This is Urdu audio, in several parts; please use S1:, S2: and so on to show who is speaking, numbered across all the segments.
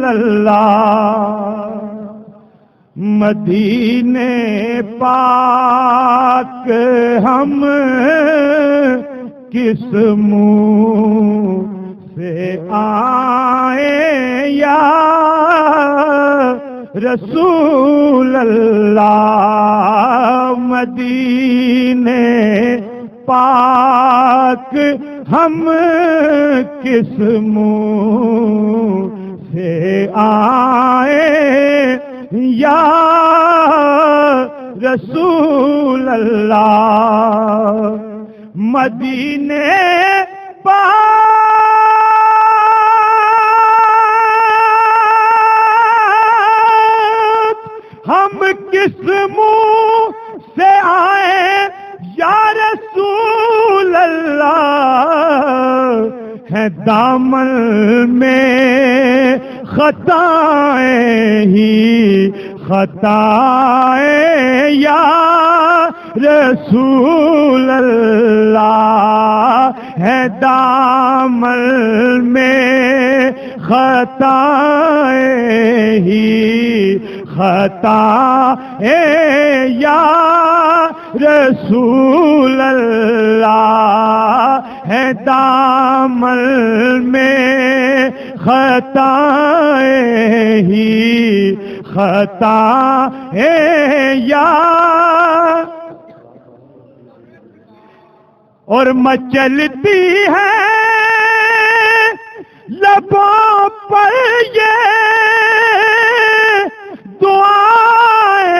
S1: اللہ مدینے پاک ہم کس منہ سے آئیں یا رسول اللہ مدینے پاک ہم کس منہ سے آئیں یا رسول اللہ مدینے پاک ہم کس منہ سے آئیں یا رسول اللہ ہے دامن میں خطائیں ہی خطائیں یا رسول اللہ ہے دامن میں خطائیں ہی خطائیں یا رسول اللہ ہے دامن میں خطائیں ہی خطائیں یا اور مچلتی ہے لبوں پر یہ دعائیں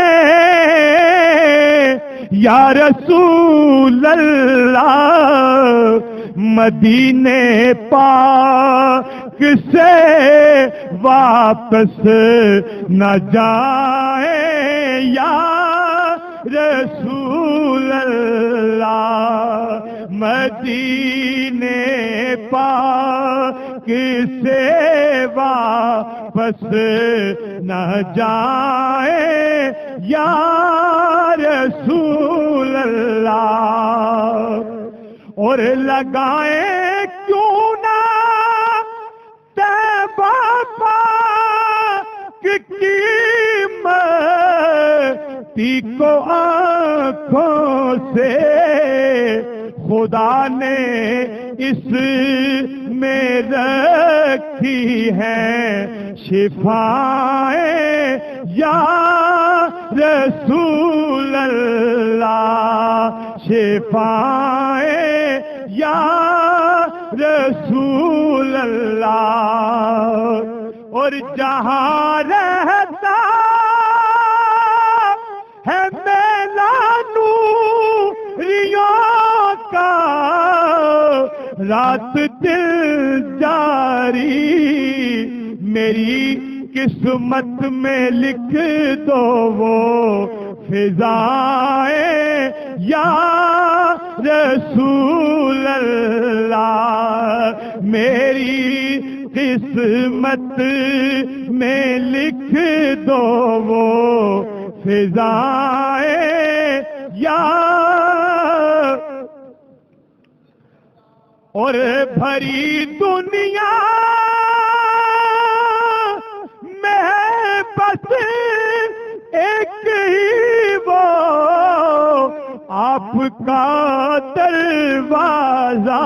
S1: یا رسول اللہ مدینے پاک سے واپس نہ جائیں یا رسول اللہ مدینے پاک سے واپس نہ جائیں یا رسول اللہ اور لگائیں کیوں نہ طیبہ پاک کی مٹی کو آنکھوں سے خدا نے اس میں رکھی ہیں شفائیں یا رسول اللہ شفائیں یا رسول اللہ اور جہاں رہتا ہے میلا نوریوں کا رات دل جاری میری قسمت میں لکھ دو وہ فضائیں یا رسول اللہ میری قسمت میں لکھ دو وہ فضائیں یا اور بھری دنیا میں بس ایک ہی وہ آپ کا دروازہ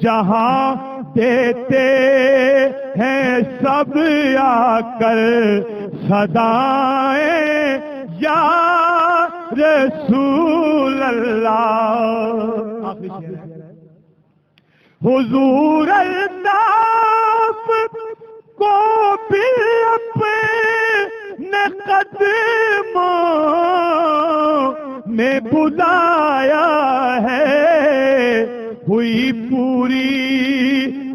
S1: جہاں دیتے ہیں سب آ کر صدائیں یا رسول اللہ حضور الطاف کو بھی اپنے قدموں میں بلایا ہے ہوئی پوری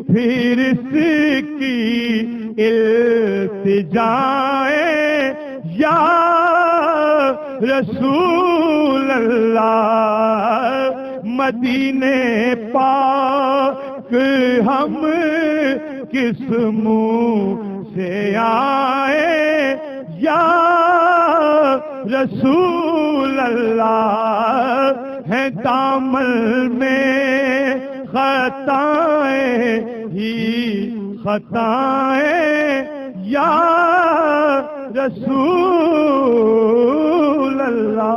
S1: پھر اس کی التجائیں یا رسول اللہ مدینے پاک ہم کس منہ سے آئیں یا رسول اللہ ہے دامن میں خطائیں ہی خطائیں یا رسول